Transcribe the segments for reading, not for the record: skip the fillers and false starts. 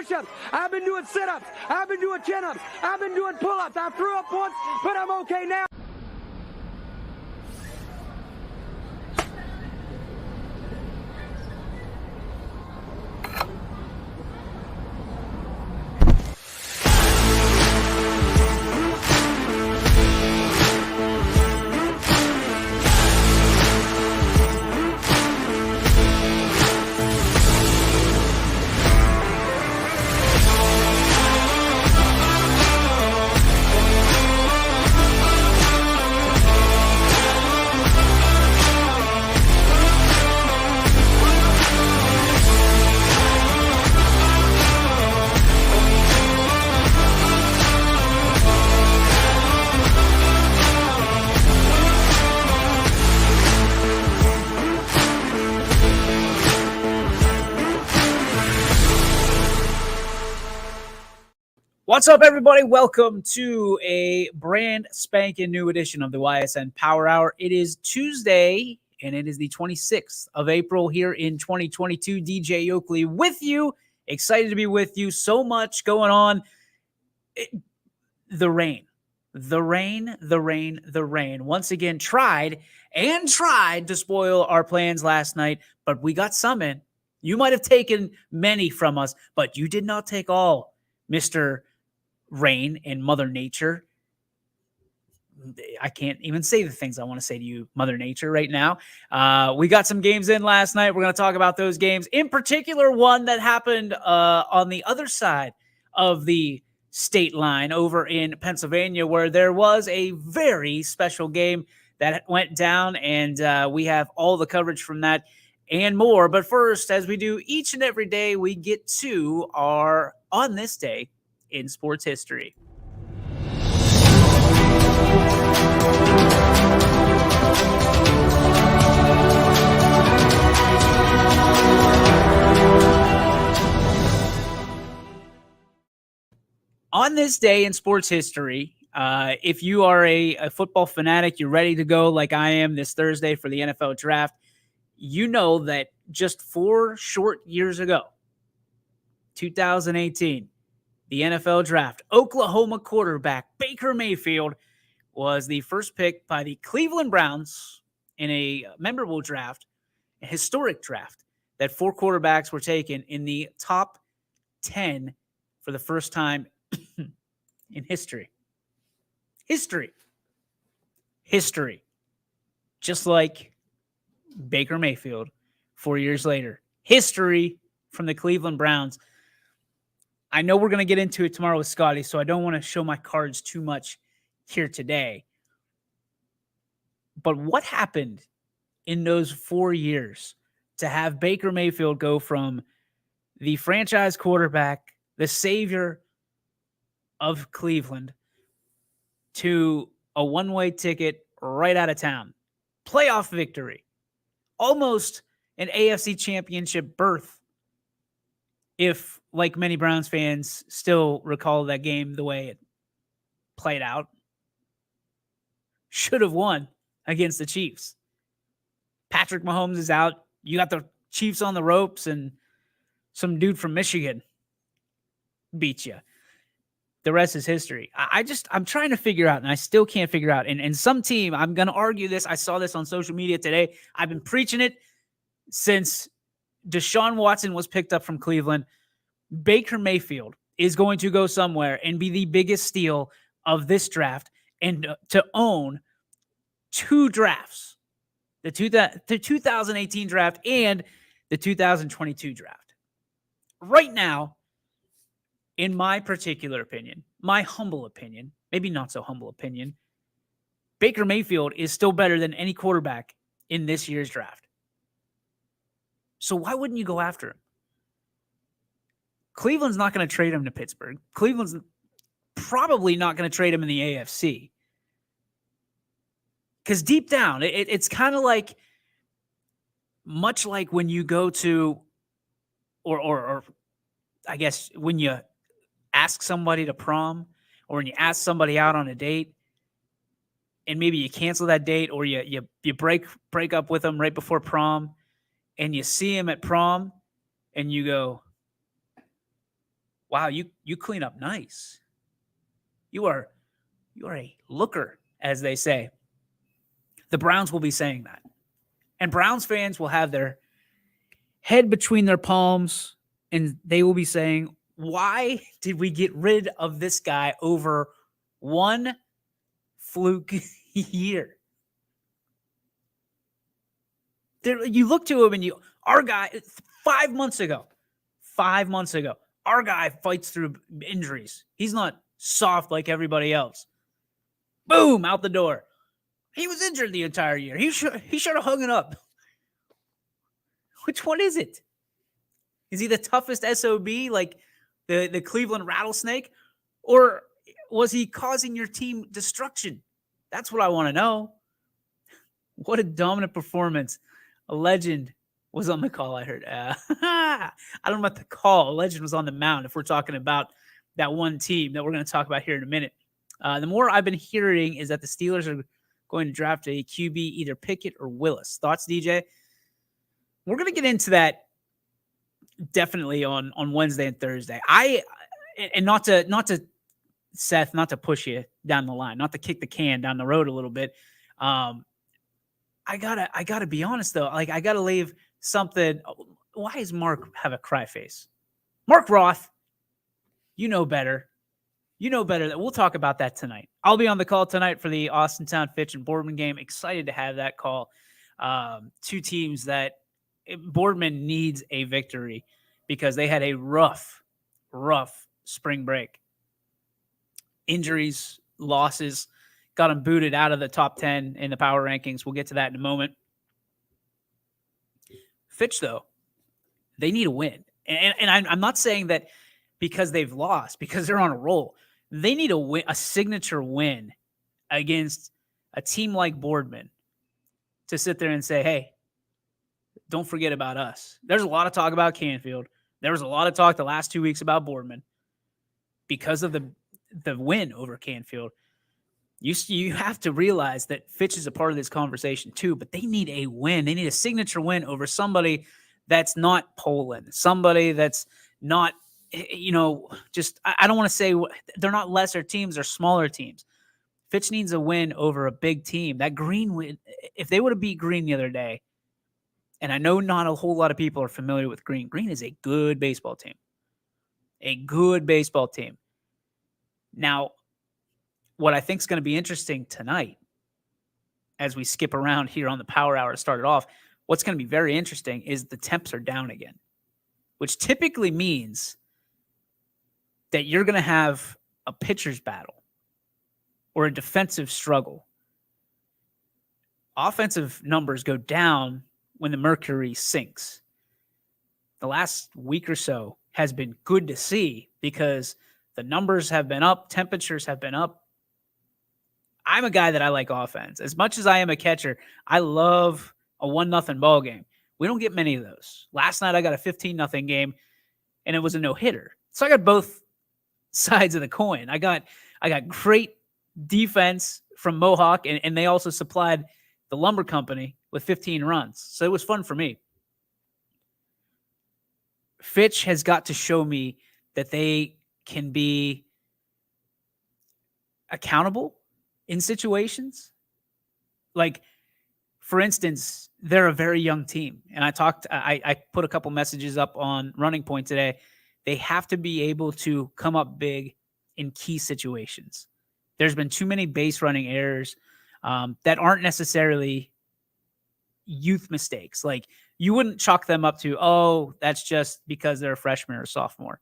push-ups. I've been doing sit-ups. I've been doing chin-ups. I've been doing pull-ups. I threw up once, but I'm okay now. What's up, everybody? Welcome to a brand spanking new edition of the Ysn Power Hour. It is Tuesday, and it is the 26th of April here in 2022. DJ Oakley with you. Excited to be with you. So much going on. The rain. Once again, tried to spoil our plans last night, but we got some in. You might have taken many from us, but you did not take all, Mr. Rain and Mother Nature. I can't even say the things I want to say to you, Mother Nature, right now. We got some games in last night. We're going to talk about those games. In particular, one that happened on the other side of the state line over in Pennsylvania, where there was a very special game that went down, and we have all the coverage from that and more. But first, as we do each and every day, we get to our On This Day in Sports History. On this day in sports history, if you are a football fanatic, you're ready to go like I am this Thursday for the NFL draft, you know that just 4 short years ago, 2018, the NFL draft, Oklahoma quarterback Baker Mayfield was the first pick by the Cleveland Browns in a memorable draft, a historic draft, that 4 quarterbacks were taken in the top 10 for the first time in history. History. Just like Baker Mayfield 4 years later. History from the Cleveland Browns. I know we're going to get into it tomorrow with Scotty, so I don't want to show my cards too much here today. But what happened in those 4 years to have Baker Mayfield go from the franchise quarterback, the savior of Cleveland, to a one-way ticket right out of town? Playoff victory. Almost an AFC championship berth, if, like many Browns fans, still recall that game the way it played out. Should have won against the Chiefs. Patrick Mahomes is out. You got the Chiefs on the ropes, and some dude from Michigan beat you. The rest is history. I'm trying to figure out, and I still can't figure out. And some team, I'm going to argue this. I saw this on social media today. I've been preaching it since Deshaun Watson was picked up from Cleveland. Baker Mayfield is going to go somewhere and be the biggest steal of this draft, and to own 2 drafts, the 2018 draft and the 2022 draft. Right now, in my particular opinion, my humble opinion, maybe not so humble opinion, Baker Mayfield is still better than any quarterback in this year's draft. So why wouldn't you go after him? Cleveland's not going to trade him to Pittsburgh. Cleveland's probably not going to trade him in the AFC. Because deep down, it's kind of like, much like when you go to, or I guess when you ask somebody to prom, or when you ask somebody out on a date, and maybe you cancel that date, or you break up with them right before prom, and you see him at prom, and you go, wow, you clean up nice. You are a looker, as they say. The Browns will be saying that. And Browns fans will have their head between their palms and they will be saying, why did we get rid of this guy over one fluke year? You look to him and our guy, 5 months ago, our guy fights through injuries. He's not soft like everybody else. Boom, out the door. He was injured the entire year. He should have hung it up. Which one is it? Is he the toughest SOB like the Cleveland Rattlesnake? Or was he causing your team destruction? That's what I want to know. What a dominant performance. A legend was on the call, I heard. I don't know about the call. A legend was on the mound if we're talking about that one team that we're going to talk about here in a minute. The more I've been hearing is that the Steelers are going to draft a QB, either Pickett or Willis. Thoughts, DJ? We're going to get into that definitely on Wednesday and Thursday. And not to Seth, not to push you down the line, not to kick the can down the road a little bit. I gotta be honest though. Like I gotta leave something. Why does Mark have a cry face? Mark Roth, you know better. You know better. That we'll talk about that tonight. I'll be on the call tonight for the Austintown Fitch and Boardman game. Excited to have that call. Two teams that Boardman needs a victory because they had a rough spring break. Injuries, losses, got them booted out of the top 10 in the power rankings. We'll get to that in a moment. Fitch, though, they need a win. And I'm not saying that because they've lost, because they're on a roll. They need a win, a signature win against a team like Boardman to sit there and say, hey, don't forget about us. There's a lot of talk about Canfield. There was a lot of talk the last 2 weeks about Boardman because of the win over Canfield. You have to realize that Fitch is a part of this conversation too, but they need a win. They need a signature win over somebody that's not Poland, somebody that's not, just, I don't want to say they're not lesser teams, they're smaller teams. Fitch needs a win over a big team. That Green win, if they would have beat Green the other day, and I know not a whole lot of people are familiar with Green. Green is a good baseball team. A good baseball team. Now, what I think is going to be interesting tonight, as we skip around here on the Power Hour to start it off, what's going to be very interesting is the temps are down again, which typically means that you're going to have a pitcher's battle or a defensive struggle. Offensive numbers go down when the mercury sinks. The last week or so has been good to see because the numbers have been up, temperatures have been up. I'm a guy that I like offense. As much as I am a catcher, I love a 1-0 ball game. We don't get many of those. Last night I got a 15-0 game, and it was a no-hitter. So I got both sides of the coin. I got great defense from Mohawk, and they also supplied the lumber company with 15 runs. So it was fun for me. Fitch has got to show me that they can be accountable in situations. Like, for instance, they're a very young team. And I put a couple messages up on Running Point today. They have to be able to come up big in key situations. There's been too many base running errors that aren't necessarily youth mistakes. Like, you wouldn't chalk them up to, oh, that's just because they're a freshman or a sophomore.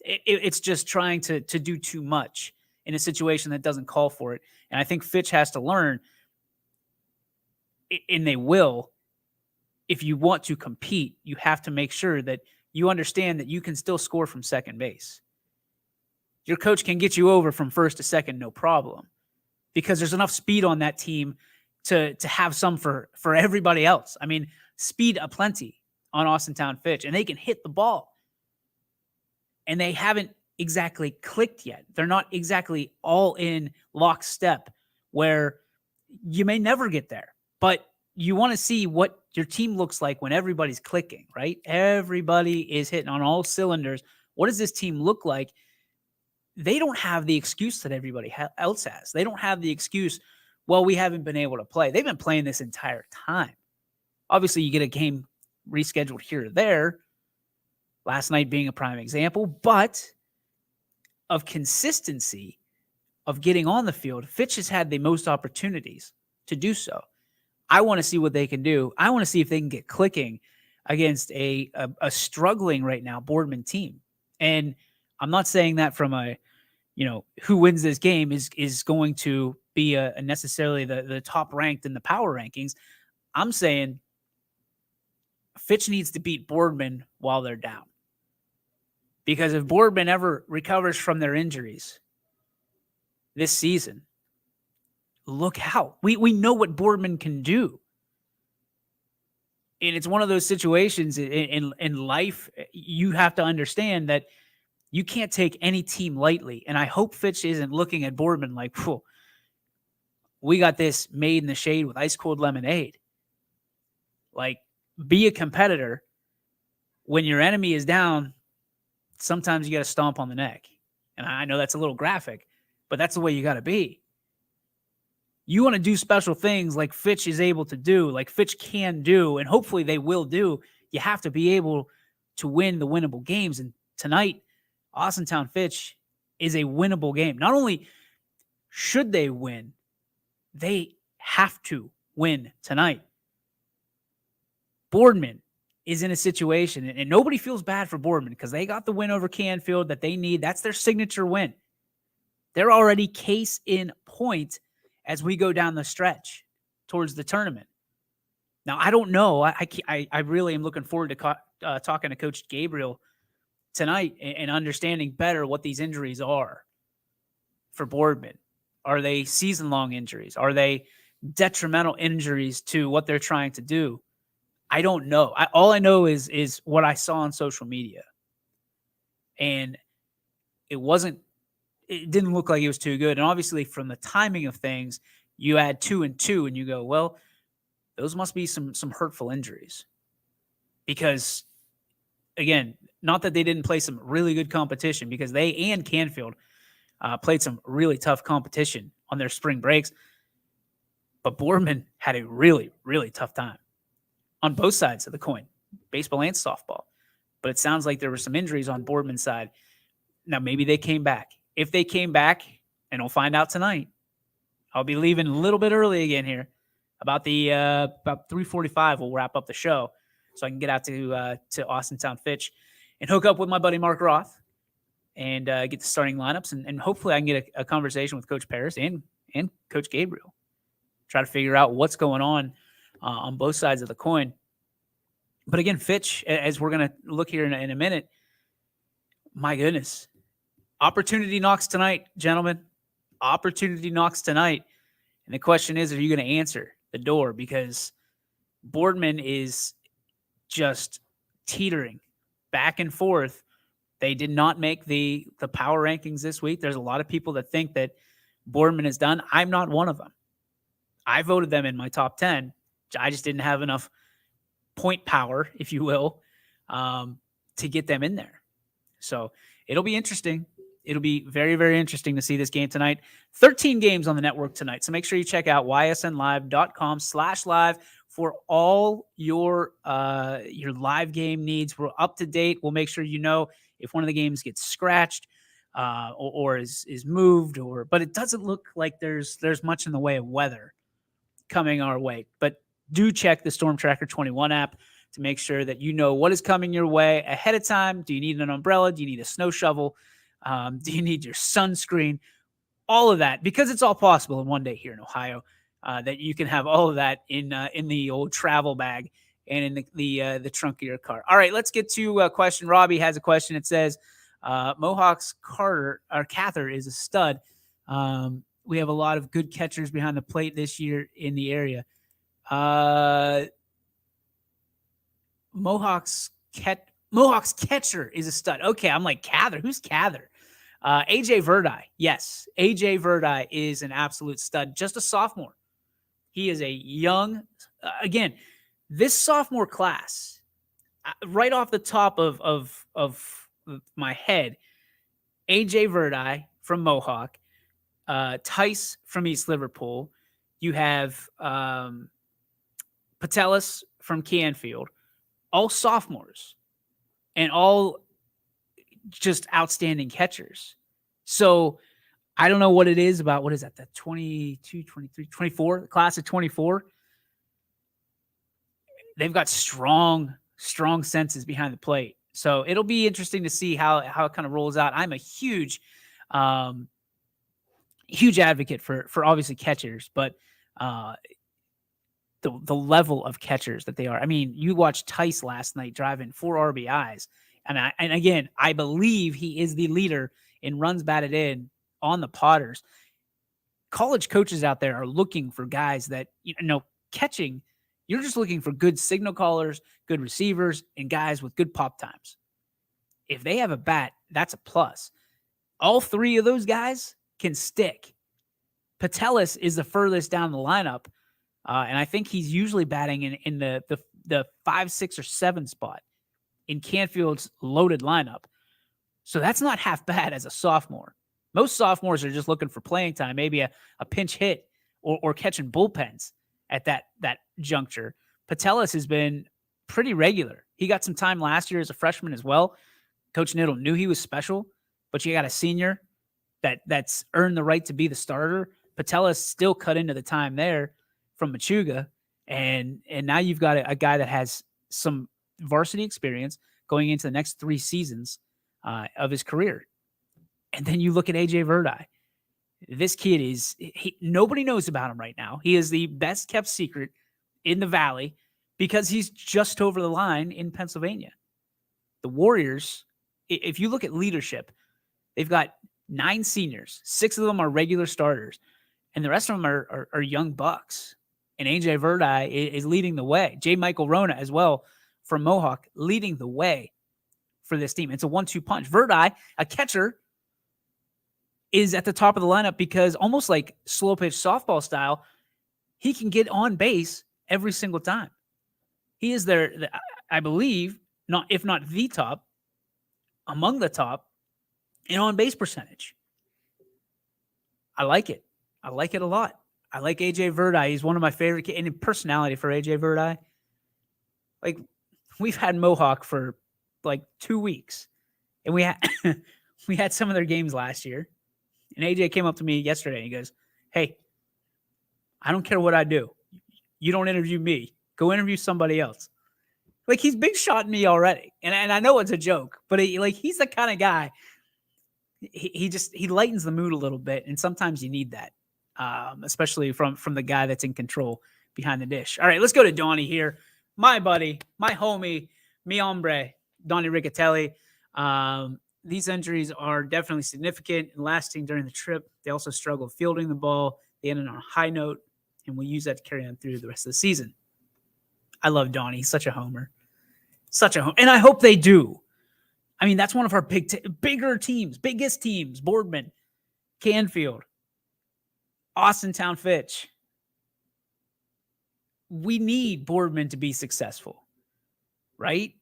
It's just trying to do too much in a situation that doesn't call for it. And I think Fitch has to learn, and they will, if you want to compete, you have to make sure that you understand that you can still score from second base. Your coach can get you over from first to second, no problem, because there's enough speed on that team to have some for everybody else. I mean, speed aplenty on Austintown Fitch, and they can hit the ball. And they haven't exactly clicked yet. They're not exactly all in lockstep where you may never get there. But you want to see what your team looks like when everybody's clicking, right? Everybody is hitting on all cylinders What does this team look like? They don't have the excuse that everybody else has. They don't have the excuse, well, we haven't been able to play. They've been playing this entire time. Obviously, you get a game rescheduled here or there, last night being a prime example, but of consistency, of getting on the field, Fitch has had the most opportunities to do so. I want to see what they can do. I want to see if they can get clicking against a struggling right now Boardman team. And I'm not saying that from a, who wins this game is going to be a necessarily the top ranked in the power rankings. I'm saying Fitch needs to beat Boardman while they're down. Because if Boardman ever recovers from their injuries this season, look out. We know what Boardman can do. And it's one of those situations in life, you have to understand that you can't take any team lightly. And I hope Fitch isn't looking at Boardman like, we got this made in the shade with ice cold lemonade. Like, be a competitor. When your enemy is down, sometimes you got to stomp on the neck. And I know that's a little graphic, but that's the way you got to be. You want to do special things like Fitch is able to do, like Fitch can do, and hopefully they will do. You have to be able to win the winnable games. And tonight, Austintown Fitch is a winnable game. Not only should they win, they have to win tonight. Boardman is in a situation, and nobody feels bad for Boardman because they got the win over Canfield that they need. That's their signature win. They're already case in point as we go down the stretch towards the tournament. Now, I don't know. I really am looking forward to talking to Coach Gabriel tonight and understanding better what these injuries are for Boardman. Are they season-long injuries? Are they detrimental injuries to what they're trying to do? I don't know. All I know is what I saw on social media. And it didn't look like it was too good. And obviously from the timing of things, you add 2 and 2 and you go, well, those must be some hurtful injuries. Because again, not that they didn't play some really good competition, because they and Canfield played some really tough competition on their spring breaks. But Boardman had a really, really tough time on both sides of the coin, baseball and softball. But it sounds like there were some injuries on Boardman's side. Now, maybe they came back. If they came back, and we'll find out tonight, I'll be leaving a little bit early again here. About 3:45, we'll wrap up the show so I can get out to Austintown Fitch and hook up with my buddy Mark Roth and get the starting lineups. And hopefully I can get a conversation with Coach Paris and Coach Gabriel. Try to figure out what's going on both sides of the coin. But again, Fitch, as we're going to look here in a minute, my goodness. Opportunity knocks tonight, gentlemen. Opportunity knocks tonight. And the question is, are you going to answer the door? Because Boardman is just teetering back and forth. They did not make the power rankings this week. There's a lot of people that think that Boardman is done. I'm not one of them. I voted them in my top 10. I just didn't have enough point power, if you will, to get them in there. So it'll be interesting. It'll be very, very interesting to see this game tonight. 13 games on the network tonight. So make sure you check out ysnlive.com/live for all your live game needs. We're up to date. We'll make sure you know if one of the games gets scratched or is moved, but it doesn't look like there's much in the way of weather coming our way. But do check the Storm Tracker 21 app to make sure that you know what is coming your way ahead of time. Do you need an umbrella? Do you need a snow shovel? Do you need your sunscreen? All of that, because it's all possible in one day here in Ohio, that you can have all of that in the old travel bag and in the trunk of your car. All right, let's get to a question. Robbie has a question. It says, Mohawk's Cather is a stud. We have a lot of good catchers behind the plate this year in the area. Mohawk's catcher is a stud. Okay, I'm like, Cather. Who's Cather? AJ Verdi. Yes, AJ Verdi is an absolute stud. Just a sophomore. He is a young, again, this sophomore class, right off the top of my head, AJ Verdi from Mohawk, Tice from East Liverpool. You have Patelis from Canfield, all sophomores and all just outstanding catchers. So I don't know what it is about, what is that, the 22, 23, 24, the class of 24. They've got strong senses behind the plate. So it'll be interesting to see how it kind of rolls out. I'm a huge advocate for obviously catchers, but the level of catchers that they are. I mean, you watched Tice last night driving 4 RBIs. And again, I believe he is the leader in runs batted in on the Potters. College coaches out there are looking for guys that, catching, you're just looking for good signal callers, good receivers, and guys with good pop times. If they have a bat, that's a plus. All 3 of those guys can stick. Patelis is the furthest down the lineup, and I think he's usually batting in the 5, 6, or 7 spot in Canfield's loaded lineup. So that's not half bad as a sophomore. Most sophomores are just looking for playing time, maybe a pinch hit or catching bullpens at that juncture. Patelis has been pretty regular. He got some time last year as a freshman as well. Coach Niddle knew he was special, but you got a senior that's earned the right to be the starter. Patelis still cut into the time there from Machuga, and now you've got a guy that has some varsity experience going into the next 3 seasons of his career. And then you look at AJ Verdi. This kid nobody knows about him right now. He is the best kept secret in the Valley because he's just over the line in Pennsylvania. The Warriors, if you look at leadership, they've got 9 seniors. 6 of them are regular starters, and the rest of them are young bucks. And AJ Verdi is leading the way. J. Michael Rona as well from Mohawk leading the way for this team. It's a 1-2 punch. Verdi, a catcher, is at the top of the lineup because almost like slow pitch softball style, he can get on base every single time. He is there, I believe, if not the top, among the top in on base percentage. I like it. I like it a lot. I like AJ Verdi. He's one of my favorite, and in personality for AJ Verdi. Like, we've had Mohawk for like 2 weeks, and we had some of their games last year. And AJ came up to me yesterday and he goes, "Hey, I don't care what I do. You don't interview me. Go interview somebody else." Like, he's big shotting me already. And I know it's a joke, but he's the kind of guy. He lightens the mood a little bit. And sometimes you need that, especially from the guy that's in control behind the dish. All right, let's go to Donnie here. My buddy, my homie, mi hombre, Donnie Riccatelli. These injuries are definitely significant and lasting during the trip. They also struggle fielding the ball. They ended on a high note, and we'll use that to carry on through the rest of the season. I love Donnie. He's such a homer. And I hope they do. I mean, that's one of our bigger teams, biggest teams, Boardman, Canfield, Austintown Fitch. We need Boardman to be successful, right?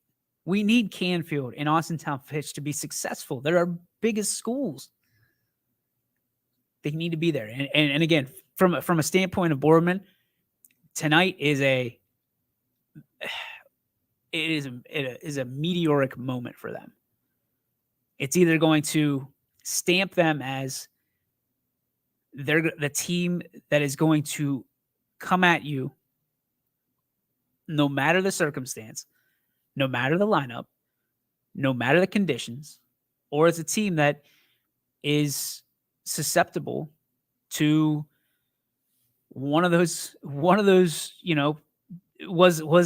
We need Canfield and Austintown Fitch to be successful. They're our biggest schools. They need to be there. And again, from a standpoint of Boardman, tonight is a meteoric moment for them. It's either going to stamp them as they're the team that is going to come at you no matter the circumstance, no matter the lineup, no matter the conditions, or it's a team that is susceptible to one of those, was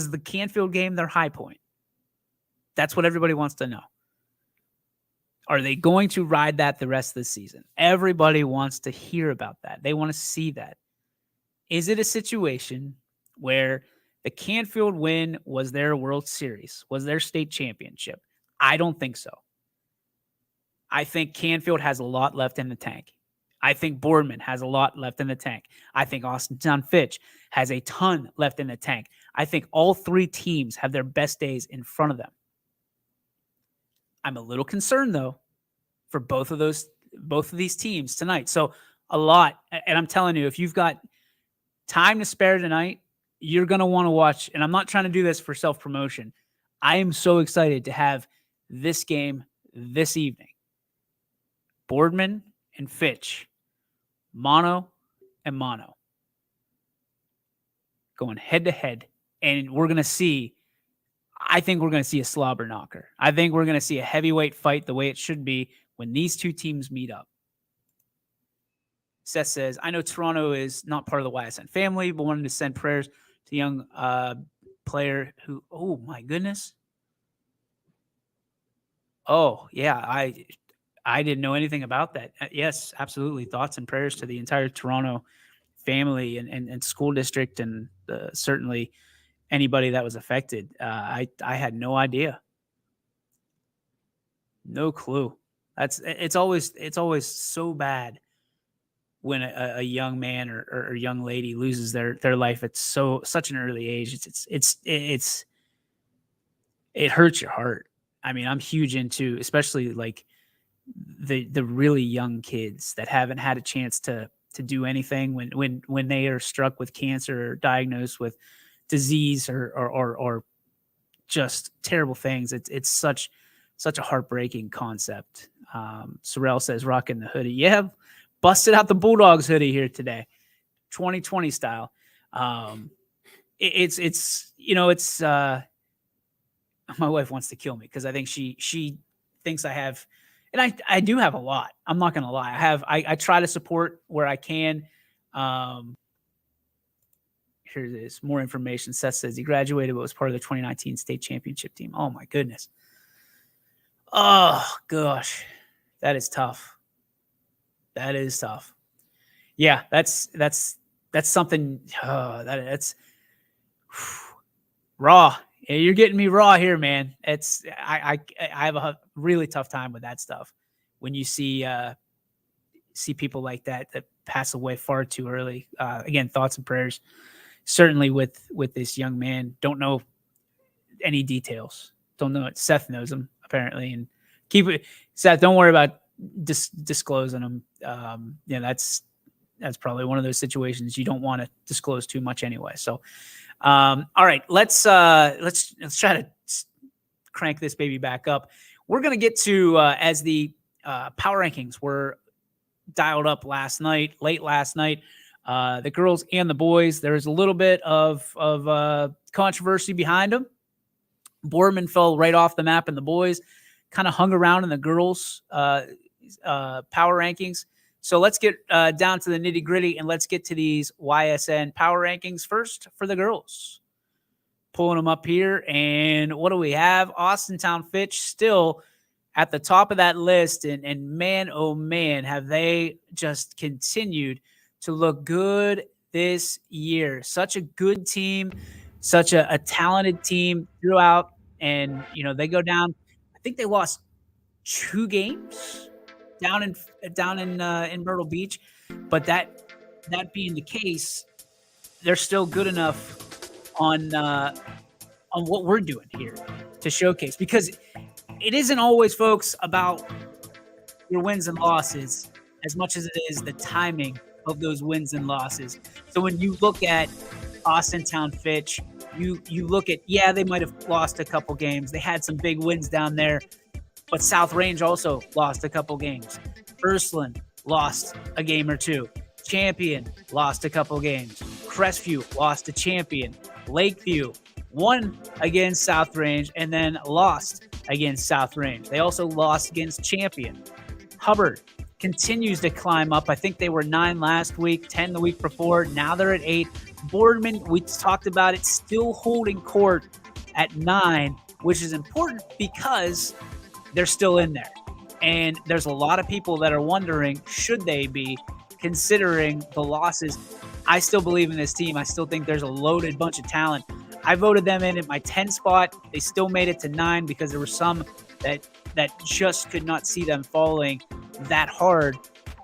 the Canfield game their high point? That's what everybody wants to know. Are they going to ride that the rest of the season? Everybody wants to hear about that. They want to see that. Is it a situation where the Canfield win was their World Series, was their state championship? I don't think so. I think Canfield has a lot left in the tank. I think Boardman has a lot left in the tank. I think Austintown Fitch has a ton left in the tank. I think all 3 teams have their best days in front of them. I'm a little concerned though for both of these teams tonight. So a lot, and I'm telling you, if you've got time to spare tonight, you're going to want to watch. And I'm not trying to do this for self-promotion. I am so excited to have this game this evening. Boardman and Fitch, mano and mano, going head to head. And we're going to see, I think we're going to see a slobber knocker. I think we're going to see a heavyweight fight the way it should be when these two teams meet up. Seth says, I know Toronto is not part of the Ysn family, but wanted to send prayers to the young player who, oh my goodness. Oh yeah, I didn't know anything about that. Yes, absolutely. Thoughts and prayers to the entire Toronto family and school district, and certainly anybody that was affected. I had no idea. No clue. It's always so bad when a young man or young lady loses their life at such an early age. It hurts your heart. I mean, I'm huge into, especially like the really young kids that haven't had a chance to do anything when they are struck with cancer or diagnosed with disease or just terrible things. It's such a heartbreaking concept. Sorrell says, rocking the hoodie. Yeah, busted out the Bulldogs hoodie here today, 2020 style. It's my wife wants to kill me because I think she thinks I have, and I do have a lot. I'm not going to lie. I try to support where I can. Here it is. More information. Seth says he graduated, but was part of the 2019 state championship team. Oh my goodness. Oh gosh. That is tough. That is tough. Yeah, that's something. That's raw. You're getting me raw here, man. I have a really tough time with that stuff. When you see people like that pass away far too early. Again, thoughts and prayers. Certainly with this young man. Don't know any details. Don't know it. Seth knows him apparently, and keep it. Seth, don't worry about disclosing them. That's probably one of those situations you don't want to disclose too much anyway. So, all right, let's try to crank this baby back up. We're going to get to, as the power rankings were dialed up late last night, the girls and the boys, there was a little bit of controversy behind them. Boardman fell right off the map, and the boys kind of hung around in the girls' power rankings. So let's get down to the nitty gritty, and let's get to these YSN power rankings first for the girls. Pulling them up here, and what do we have? Austintown Fitch still at the top of that list, and man, oh man, have they just continued to look good this year. Such a good team, such a talented team throughout, and they go down. I think they lost 2 games down in Myrtle Beach, but that being the case, they're still good enough on what we're doing here to showcase, because it isn't always, folks, about your wins and losses as much as it is the timing of those wins and losses. So when you look at Austintown Fitch, you look at, they might have lost a couple games. They had some big wins down there, but South Range also lost a couple games. Ursuline lost a game or 2. Champion lost a couple games. Crestview lost to Champion. Lakeview won against South Range and then lost against South Range. They also lost against Champion. Hubbard continues to climb up. I think they were 9 last week, 10 the week before. Now they're at 8. Boardman, we talked about it, still holding court at 9, which is important because they're still in there. And there's a lot of people that are wondering, should they be, considering the losses? I still believe in this team. I still think there's a loaded bunch of talent. I voted them in at my 10 spot. They still made it to 9 because there were some that just could not see them falling that hard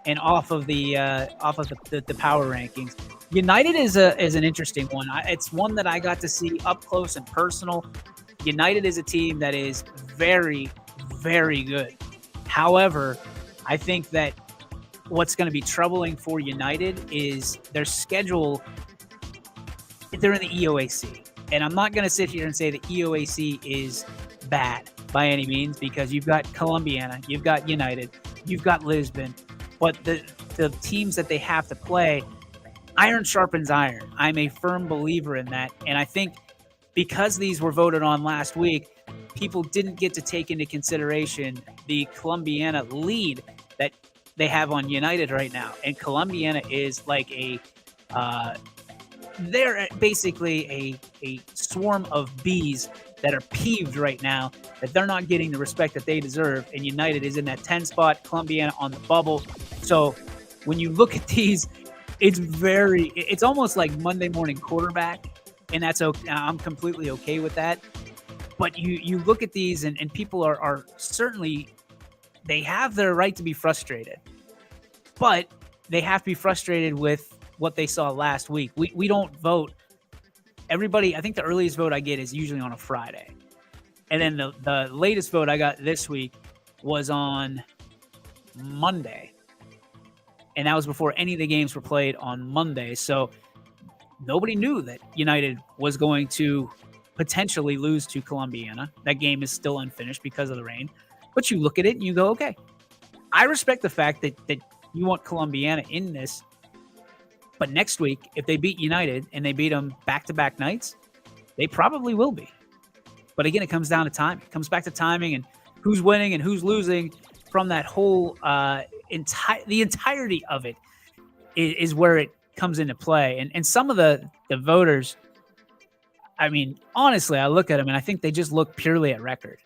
and off of the power rankings. United is an interesting one. It's one that I got to see up close and personal. United is a team that is very, very good. However, I think that what's going to be troubling for United is their schedule. They're in the EOAC. And I'm not going to sit here and say that EOAC is bad by any means, because you've got Colombiana, you've got United, you've got Lisbon. But the teams that they have to play, iron sharpens iron. I'm a firm believer in that. And I think because these were voted on last week, people didn't get to take into consideration the Colombiana lead that they have on United right now. And Colombiana is like they're basically a swarm of bees that are peeved right now that they're not getting the respect that they deserve. And United is in that 10 spot, Colombiana on the bubble. So when you look at these, it's almost like Monday morning quarterback. And that's okay. I'm completely okay with that. But you look at these and people are certainly, they have their right to be frustrated. But they have to be frustrated with what they saw last week. We don't vote. Everybody, I think the earliest vote I get is usually on a Friday. And then the latest vote I got this week was on Monday. And that was before any of the games were played on Monday. So nobody knew that United was going to potentially lose to Colombiana. That game is still unfinished because of the rain. But you look at it and you go, okay, I respect the fact that you want Colombiana in this. But next week, if they beat United and they beat them back-to-back nights, they probably will be. But again, it comes down to time. It comes back to timing and who's winning and who's losing from that whole the entirety of it is where it comes into play. And some of the voters, I mean, honestly, I look at them and I think they just look purely at record.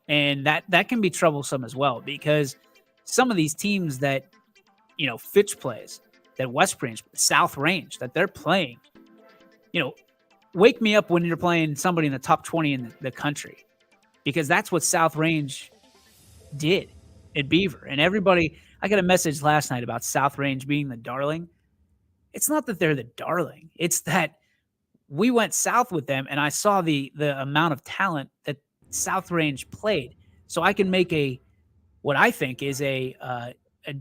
And that can be troublesome as well, because some of these teams that, Fitch plays, that West Branch, South Range, that they're playing, wake me up when you're playing somebody in the top 20 in the country, because that's what South Range did at Beaver. And everybody, I got a message last night about South Range being the darling. It's not that they're the darling. It's that we went south with them and I saw the amount of talent that South Range played. So I can make what I think is a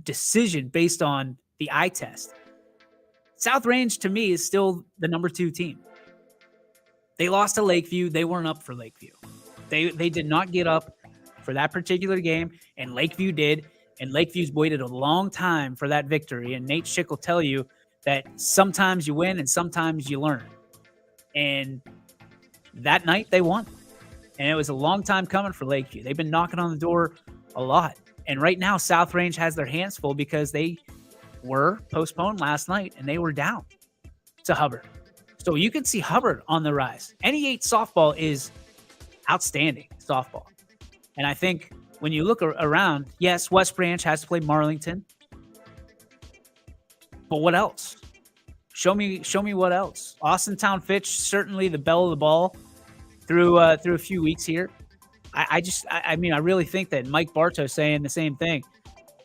decision based on the eye test. South Range to me is still the number 2 team. They lost to Lakeview. They weren't up for Lakeview. They did not get up for that particular game, and Lakeview did. And Lakeview's waited a long time for that victory. And Nate Schick will tell you that sometimes you win and sometimes you learn. And that night they won. And it was a long time coming for Lakeview. They've been knocking on the door a lot. And right now, South Range has their hands full because they were postponed last night and they were down to Hubbard. So you can see Hubbard on the rise. NE8 softball is outstanding softball. And I think when you look around, yes, West Branch has to play Marlington. But what else? Show me what else. Austintown Fitch, certainly the belle of the ball through a few weeks here. I really think that Mike Bartow saying the same thing.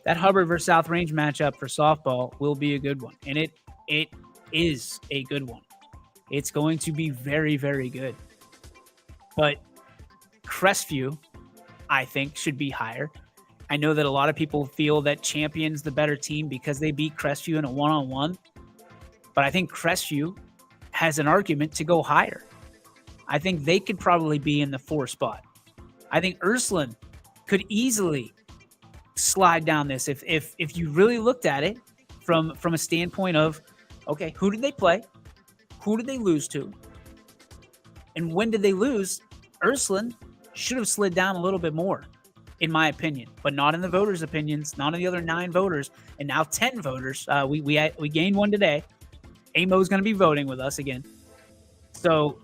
That Hubbard versus South Range matchup for softball will be a good one. And it is a good one. It's going to be very, very good. But Crestview, I think, should be higher. I know that a lot of people feel that Champion's the better team because they beat Crestview in a one-on-one. But I think Crestview has an argument to go higher. I think they could probably be in the 4 spot. I think Ursuline could easily slide down this if you really looked at it from a standpoint of, okay, who did they play? Who did they lose to? And when did they lose? Ursuline should have slid down a little bit more, in my opinion, but not in the voters' opinions, not in the other 9 voters, and now 10 voters. We gained one today. Amo's going to be voting with us again. So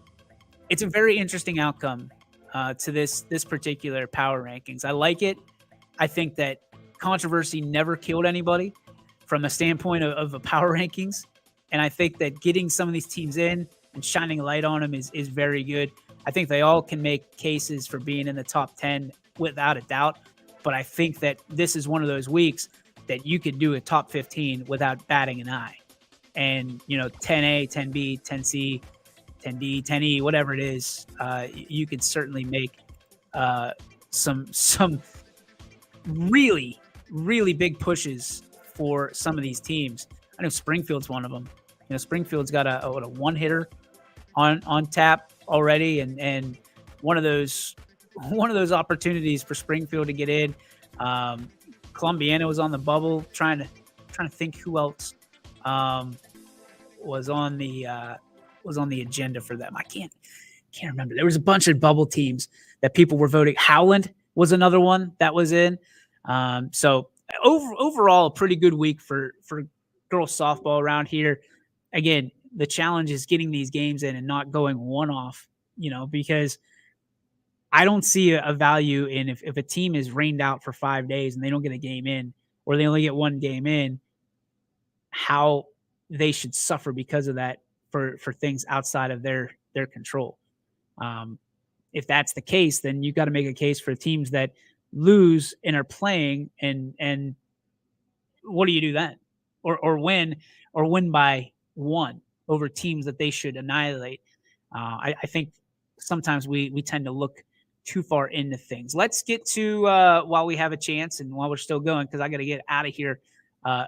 it's a very interesting outcome to this particular power rankings. I like it. I think that controversy never killed anybody from the standpoint of the power rankings. And I think that getting some of these teams in and shining a light on them is very good. I think they all can make cases for being in the top 10 without a doubt. But I think that this is one of those weeks that you could do a top 15 without batting an eye. And, 10A, 10B, 10C, 10D, 10E, whatever it is, you could certainly make some really, really big pushes for some of these teams. I know Springfield's one of them. Springfield's got a one hitter on tap already, and one of those opportunities for Springfield to get in. Columbiana was on the bubble, trying to think who else was on the agenda for them. I can't remember. There was a bunch of bubble teams that people were voting. Howland was another one that was in. So overall, a pretty good week for girls softball around here. Again, the challenge is getting these games in and not going one off, because I don't see a value in if a team is rained out for 5 days and they don't get a game in, or they only get one game in, how they should suffer because of that for things outside of their control. If that's the case, then you've got to make a case for teams that lose and are playing, and what do you do then? Or win by one over teams that they should annihilate. I think sometimes we tend to look too far into things. Let's get to while we have a chance and while we're still going, because I got to get out of here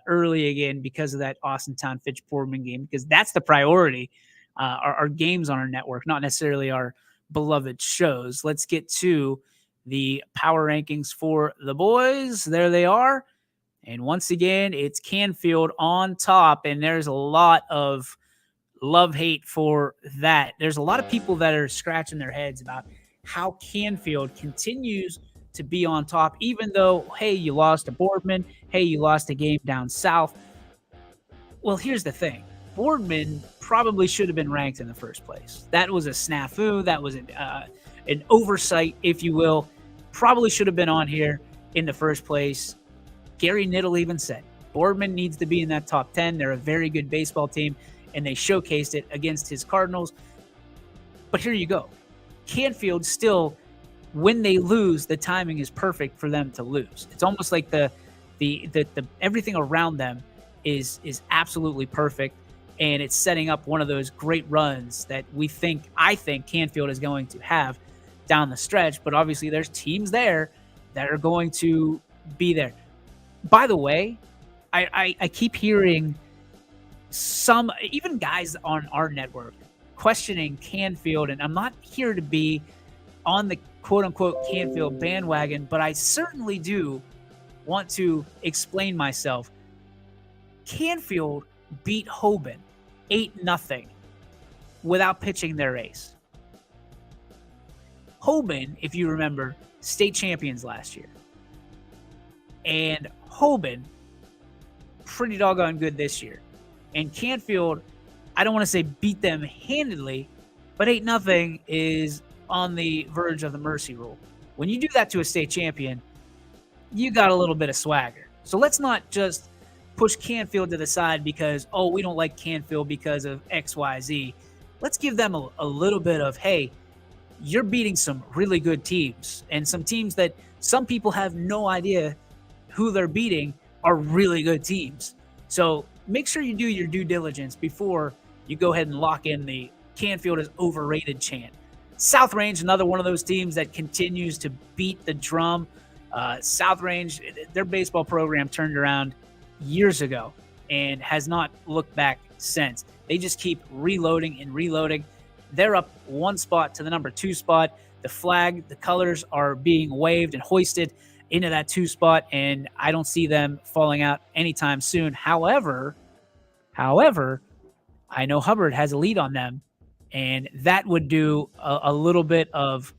early again because of that Austintown Fitch Boardman game, because that's the priority. Our games on our network, not necessarily our beloved shows. Let's get to the power rankings for the boys. There they are. And once again, it's Canfield on top, and there's a lot of love-hate for that. There's a lot of people that are scratching their heads about how Canfield continues to be on top, even though, hey, you lost to Boardman, hey, you lost a game down south. Well, here's the thing. Boardman probably should have been ranked in the first place. That was a snafu. That was an oversight, if you will. Probably should have been on here in the first place. Gary Niddle even said Boardman needs to be in that top 10. They're a very good baseball team, and they showcased it against his Cardinals. But here you go. Canfield still, when they lose, the timing is perfect for them to lose. It's almost like the everything around them is absolutely perfect, and it's setting up one of those great runs that I think Canfield is going to have down the stretch. But obviously there's teams there that are going to be there. By the way, I keep hearing some, even guys on our network, questioning Canfield, and I'm not here to be on the quote-unquote Canfield bandwagon, but I certainly do want to explain myself. Canfield beat Hoban 8-0 without pitching their ace. Hoban, if you remember, state champions last year. And Hoban, pretty doggone good this year. And Canfield, I don't want to say beat them handedly, but 8-0 is on the verge of the mercy rule. When you do that to a state champion, you got a little bit of swagger. So let's not just push Canfield to the side because, we don't like Canfield because of XYZ. Let's give them a little bit of, hey, you're beating some really good teams, and some teams that some people have no idea who they're beating are really good teams. So make sure you do your due diligence before you go ahead and lock in the Canfield is overrated chant. South Range, another one of those teams that continues to beat the drum. South Range, their baseball program turned around years ago and has not looked back since. They just keep reloading and reloading. They're up one spot to the number 2 spot. The flag, the colors are being waved and hoisted into that 2 spot, and I don't see them falling out anytime soon. However, I know Hubbard has a lead on them, and that would do a little bit of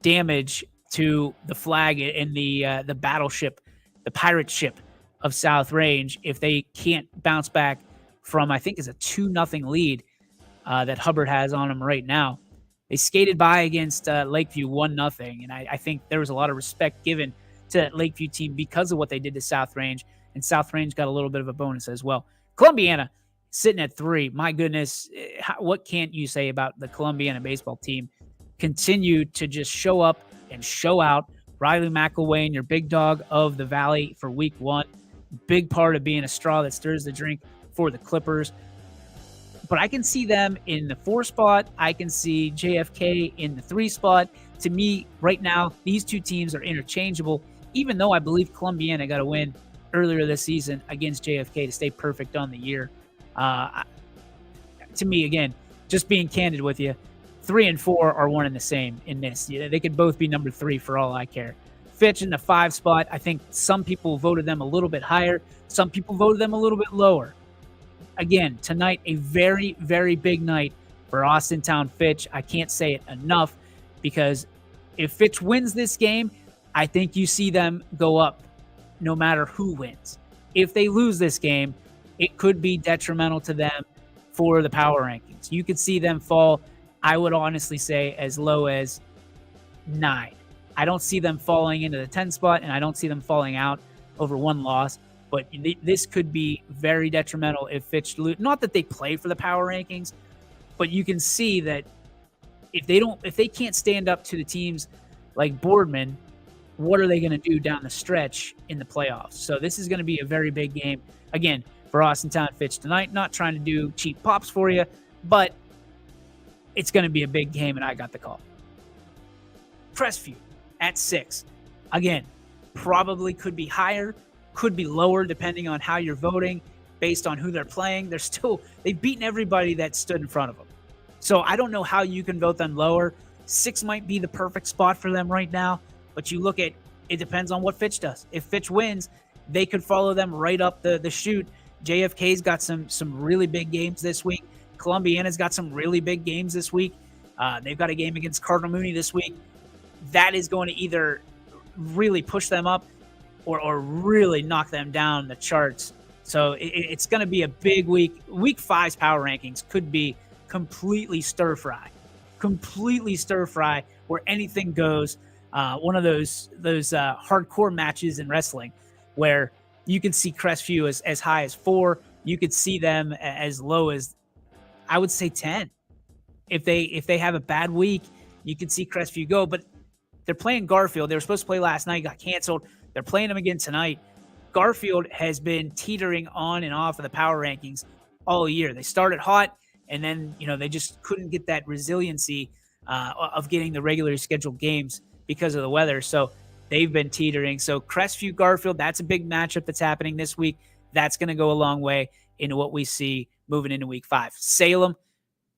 damage to the flag and the battleship, the pirate ship of South Range, if they can't bounce back from, I think, is a 2-0 lead that Hubbard has on them right now. They skated by against Lakeview 1-0, and I think there was a lot of respect given to that Lakeview team because of what they did to South Range, and South Range got a little bit of a bonus as well. Columbiana sitting at 3. My goodness, what can't you say about the Columbiana baseball team? Continue to just show up and show out. Riley McElwain, your big dog of the Valley for week 1. Big part of being a straw that stirs the drink for the Clippers. But I can see them in the 4 spot. I can see JFK in the 3 spot. To me, right now, these two teams are interchangeable, even though I believe Columbiana got a win earlier this season against JFK to stay perfect on the year. To me, again, just being candid with you, 3 and 4 are one and the same in this. They could both be number 3 for all I care. Fitch in the 5 spot. I think some people voted them a little bit higher. Some people voted them a little bit lower. Again, tonight, a very, very big night for Austintown Fitch. I can't say it enough because if Fitch wins this game, I think you see them go up no matter who wins. If they lose this game, it could be detrimental to them for the power rankings. You could see them fall, I would honestly say, as low as 9. I don't see them falling into the 10 spot, and I don't see them falling out over one loss. But this could be very detrimental if Fitch lose. Not that they play for the power rankings, but you can see that if they can't stand up to the teams like Boardman, what are they going to do down the stretch in the playoffs? So this is going to be a very big game. Again, for Austintown Fitch tonight, not trying to do cheap pops for you, but it's going to be a big game, and I got the call. Crestview at 6. Again, probably could be higher, could be lower, depending on how you're voting, based on who they're playing. They've beaten everybody that stood in front of them. So I don't know how you can vote them lower. 6 might be the perfect spot for them right now, but you look at it depends on what Fitch does. If Fitch wins, they could follow them right up the chute. JFK's got some really big games this week. Columbiana's got some really big games this week. They've got a game against Cardinal Mooney this week. That is going to either really push them up or really knock them down the charts. So it's going to be a big week. Week 5's power rankings could be completely stir-fry where anything goes. One of those hardcore matches in wrestling where you can see Crestview as high as 4. You could see them as low as, I would say, 10. If they have a bad week, you can see Crestview go. But they're playing Garfield. They were supposed to play last night, got canceled. They're playing them again tonight. Garfield has been teetering on and off of the power rankings all year. They started hot, and then they just couldn't get that resiliency of getting the regularly scheduled games because of the weather. So they've been teetering. So Crestview Garfield, that's a big matchup that's happening this week. That's going to go a long way into what we see moving into week 5. Salem.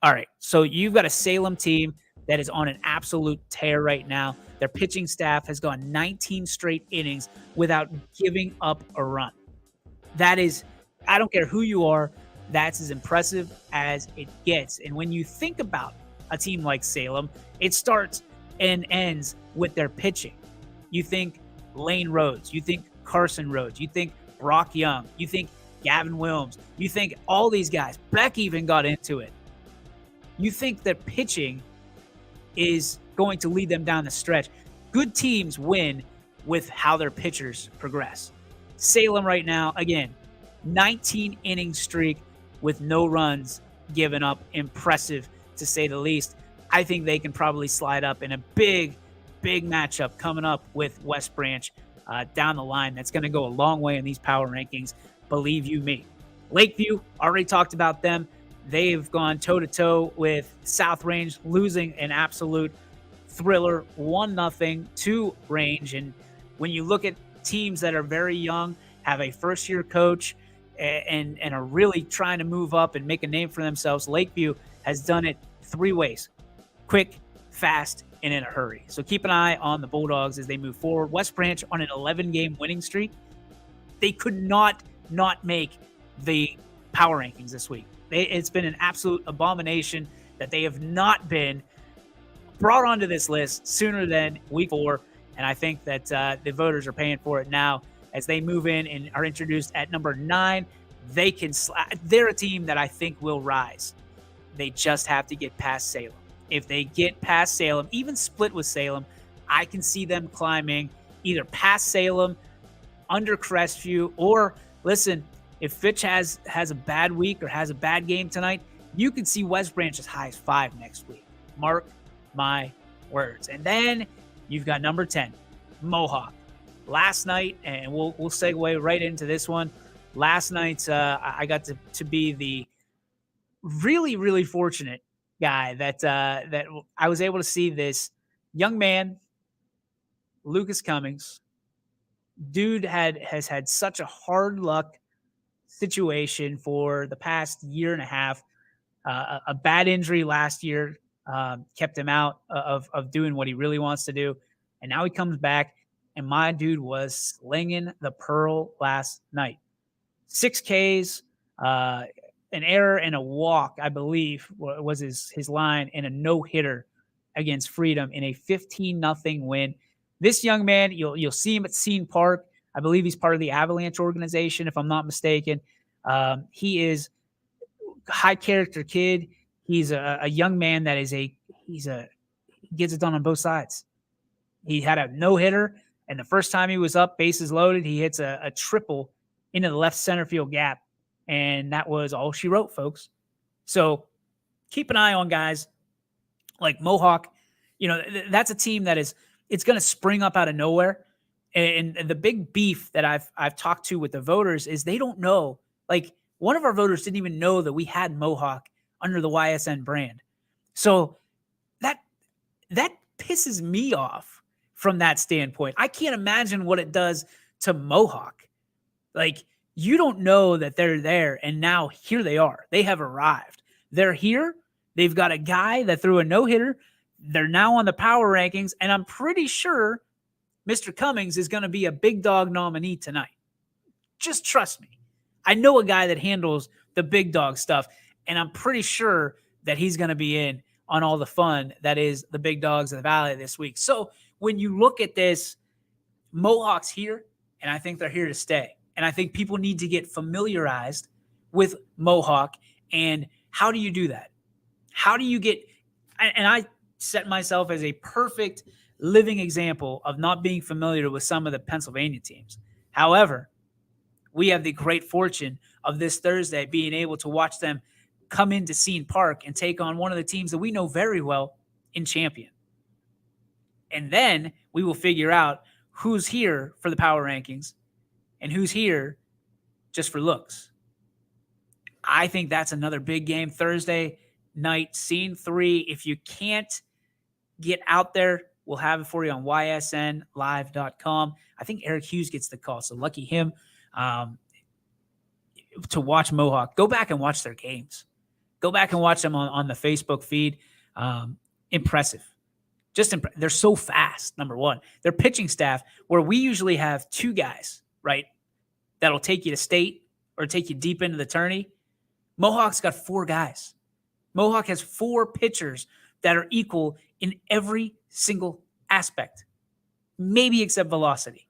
All right. So you've got a Salem team that is on an absolute tear right now. Their pitching staff has gone 19 straight innings without giving up a run. That is, I don't care who you are, that's as impressive as it gets. And when you think about a team like Salem, it starts and ends with their pitching. You think Lane Rhodes, you think Carson Rhodes, you think Brock Young, you think Gavin Williams, you think all these guys. Beck even got into it. You think that pitching is going to lead them down the stretch. Good teams win with how their pitchers progress. Salem right now, again, 19-inning streak with no runs given up. Impressive, to say the least. I think they can probably slide up in a big matchup coming up with West Branch down the line. That's going to go a long way in these power rankings, believe you me. Lakeview, already talked about them. They've gone toe-to-toe with South Range, losing an absolute thriller, 1-0 to Range. And when you look at teams that are very young, have a first-year coach, and are really trying to move up and make a name for themselves, Lakeview has done it 3 ways: quick, fast, and in a hurry. So keep an eye on the Bulldogs as they move forward. West Branch on an 11-game winning streak. They could not make the power rankings this week. It's been an absolute abomination that they have not been brought onto this list sooner than week 4. And I think that the voters are paying for it now as they move in and are introduced at number 9. They're a team that I think will rise. They just have to get past Salem. If they get past Salem, even split with Salem, I can see them climbing either past Salem, under Crestview, or listen, if Fitch has a bad week or has a bad game tonight, you can see West Branch as high as 5 next week. Mark my words. And then you've got number 10, Mohawk. Last night, and we'll segue right into this one. Last night, I got to be the really, really fortunate guy that I was able to see this young man, Lucas Cummings, dude has had such a hard luck situation for the past year and a half. A bad injury last year kept him out of doing what he really wants to do. And now he comes back, and my dude was slinging the pearl last night. 6 Ks, an error and a walk, I believe, was his line, and a no-hitter against Freedom in a 15-0 win. This young man, you'll see him at Ysn Park. I believe he's part of the Avalanche organization, if I'm not mistaken. He is a high-character kid. He's a young man that he gets it done on both sides. He had a no-hitter, and the first time he was up, bases loaded, he hits a triple into the left center field gap, and that was all she wrote, folks. So keep an eye on guys like Mohawk. That's a team that it's going to spring up out of nowhere. And the big beef that I've talked to with the voters is they don't know. Like, one of our voters didn't even know that we had Mohawk under the YSN brand. So that pisses me off from that standpoint. I can't imagine what it does to Mohawk. Like, you don't know that they're there, and now here they are. They have arrived. They're here. They've got a guy that threw a no-hitter. They're now on the power rankings, and I'm pretty sure Mr. Cummings is going to be a big dog nominee tonight. Just trust me. I know a guy that handles the big dog stuff, and I'm pretty sure that he's going to be in on all the fun that is the big dogs of the Valley this week. So when you look at this, Mohawk's here, and I think they're here to stay. And I think people need to get familiarized with Mohawk. And how do you do that? How do you get – and I set myself as a perfect living example of not being familiar with some of the Pennsylvania teams. However, we have the great fortune of this Thursday being able to watch them come into Ysn Park and take on one of the teams that we know very well in Champion. And then we will figure out who's here for the power rankings and who's here just for looks. I think that's another big game Thursday night, Scene 3. If you can't get out there, we'll have it for you on ysnlive.com. I think Eric Hughes gets the call, so lucky him to watch Mohawk. Go back and watch their games. Go back and watch them on the Facebook feed. Impressive. They're so fast, number one. Their pitching staff, where we usually have 2 guys, right, that'll take you to state or take you deep into the tourney. Mohawk's got 4 guys. Mohawk has 4 pitchers that are equal in every single aspect, maybe except velocity.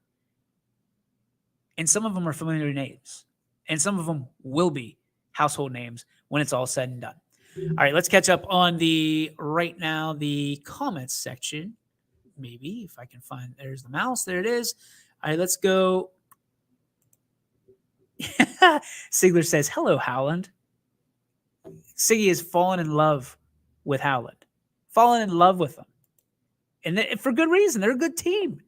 And some of them are familiar names, and some of them will be household names when it's all said and done. All right, let's catch up on the comments section. Maybe if I can find, there's the mouse. There it is. All right, let's go. Sigler says, hello, Howland. Siggy has fallen in love with Howland. Fallen in love with them. And for good reason. They're a good team.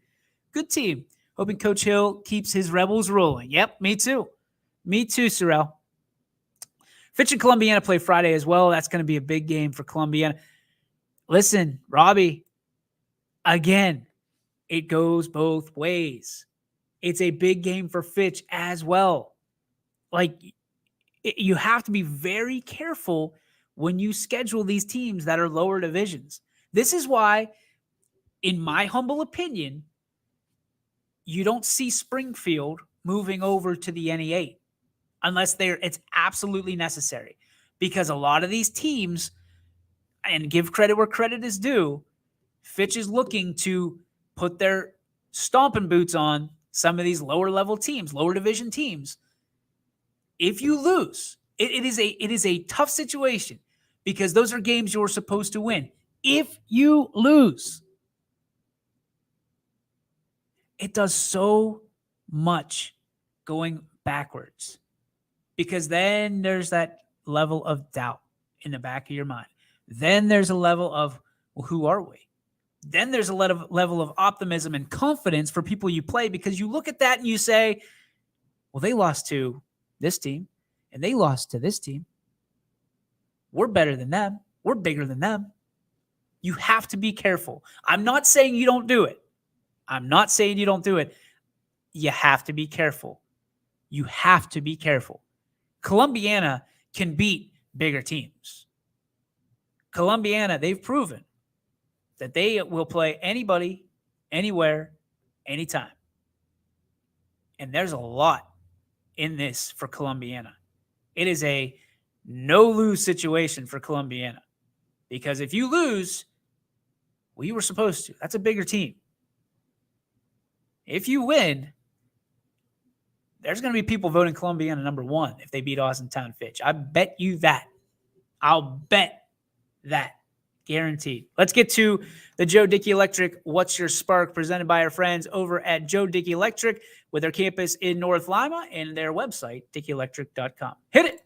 Good team. Hoping Coach Hill keeps his Rebels rolling. Yep, me too. Me too, Sorrell. Fitch and Columbiana play Friday as well. That's going to be a big game for Columbiana. Listen, Robbie, again, it goes both ways. It's a big game for Fitch as well. Like, you have to be very careful when you schedule these teams that are lower divisions. This is why, in my humble opinion, you don't see Springfield moving over to the NE8 unless it's absolutely necessary. Because a lot of these teams, and give credit where credit is due, Fitch is looking to put their stomping boots on some of these lower level teams, lower division teams. If you lose, it is a tough situation because those are games you're supposed to win. If you lose, it does so much going backwards because then there's that level of doubt in the back of your mind. Then there's a level of, well, who are we? Then there's a level of optimism and confidence for people you play because you look at that and you say, well, they lost to this team and they lost to this team. We're better than them. We're bigger than them. You have to be careful. I'm not saying you don't do it. I'm not saying you don't do it. You have to be careful. You have to be careful. Columbiana can beat bigger teams. Columbiana, they've proven that they will play anybody, anywhere, anytime. And there's a lot in this for Columbiana. It is a no-lose situation for Columbiana. Because if you lose, well, you were supposed to. That's a bigger team. If you win, there's going to be people voting Columbiana number 1 if they beat Austintown Fitch. I bet you that. I'll bet that. Guaranteed. Let's get to the Joe Dickey Electric What's Your Spark, presented by our friends over at Joe Dickey Electric with their campus in North Lima and their website, DickeyElectric.com. Hit it.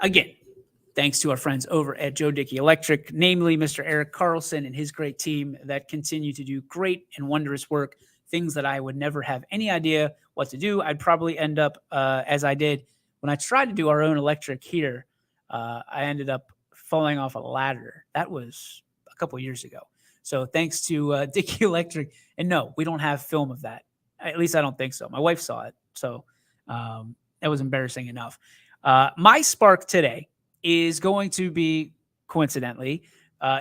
Again, thanks to our friends over at Joe Dickey Electric, namely Mr. Eric Carlson and his great team that continue to do great and wondrous work, things that I would never have any idea what to do. I'd probably end up, as I did when I tried to do our own electric here, I ended up falling off a ladder. That was a couple of years ago. So thanks to Dickey Electric. And no, we don't have film of that. At least I don't think so. My wife saw it. So that was embarrassing enough. My spark today is going to be, coincidentally,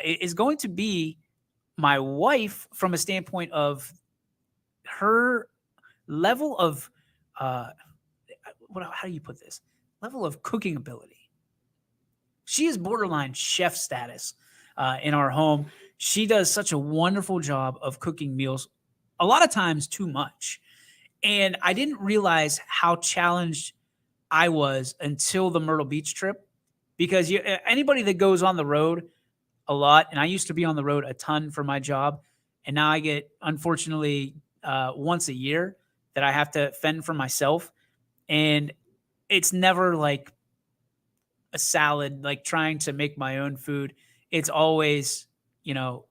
is going to be my wife from a standpoint of her level of, how do you put this? Level of cooking ability. She is borderline chef status in our home. She does such a wonderful job of cooking meals, a lot of times too much. And I didn't realize how challenged I was until the Myrtle Beach trip, because anybody that goes on the road a lot, and I used to be on the road a ton for my job, and now I get, unfortunately, once a year that I have to fend for myself. And it's never like a salad, like trying to make my own food. It's always,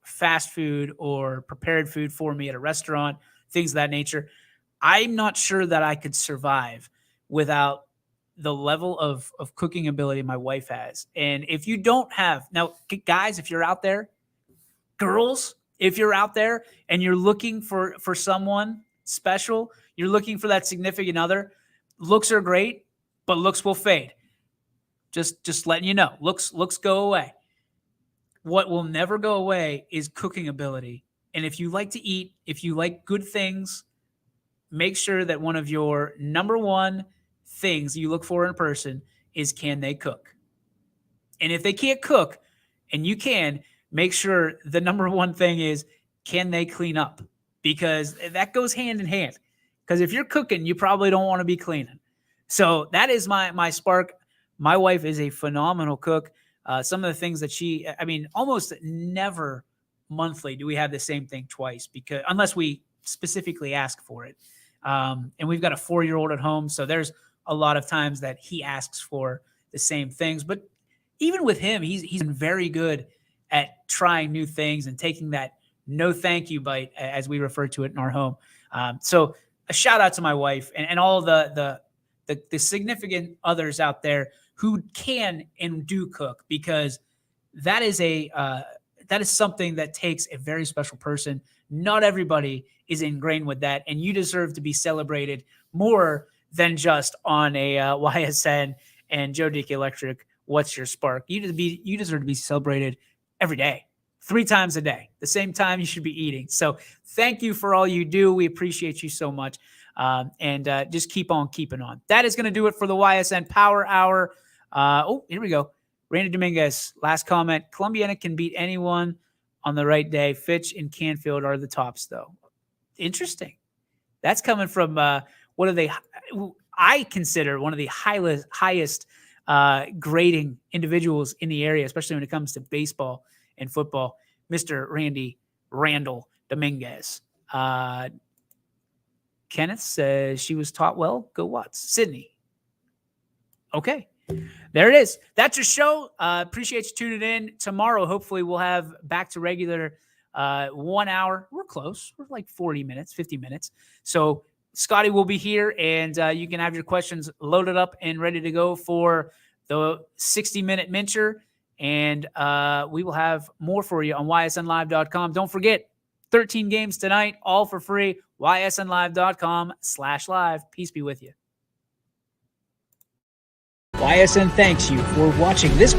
fast food or prepared food for me at a restaurant, things of that nature. I'm not sure that I could survive without the level of cooking ability my wife has. And if you don't have, now guys, if you're out there, girls, if you're out there and you're looking for someone special, you're looking for that significant other, looks are great, but looks will fade. Just letting you know, looks go away. What will never go away is cooking ability. And if you like to eat, if you like good things, make sure that one of your number one things you look for in a person is, can they cook? And if they can't cook and you can, make sure the number one thing is, can they clean up? Because that goes hand in hand. Because if you're cooking, you probably don't want to be cleaning. So that is my spark. My wife is a phenomenal cook. Some of the things that almost never monthly do we have the same thing twice, because unless we specifically ask for it. And we've got a 4-year-old at home. So there's a lot of times that he asks for the same things. But even with him, he's been very good at trying new things and taking that no thank you bite, as we refer to it in our home. So a shout out to my wife and all the significant others out there who can and do cook, because that is something that takes a very special person. Not everybody is ingrained with that, and you deserve to be celebrated more than just on a YSN and Joe Dickey Electric. What's your spark? You deserve to be celebrated every day, 3 times a day, the same time you should be eating. So thank you for all you do. We appreciate you so much. And just keep on keeping on. That is going to do it for the YSN Power Hour. Here we go. Randy Dominguez, last comment. Columbiana can beat anyone on the right day. Fitch and Canfield are the tops, though. Interesting. That's coming from I consider one of the highest grading individuals in the area, especially when it comes to baseball and football, Mr. Randy Randall Dominguez. Kenneth says she was taught well. Go Watts. Sydney. Okay. There it is. That's your show. Appreciate you tuning in. Tomorrow, hopefully, we'll have back to regular 1 hour. We're close. We're like 40 minutes, 50 minutes. So Scotty will be here, and you can have your questions loaded up and ready to go for the 60-minute Mincher. And we will have more for you on ysnlive.com. Don't forget, 13 games tonight, all for free. ysnlive.com/live. Peace be with you. YSN thanks you for watching this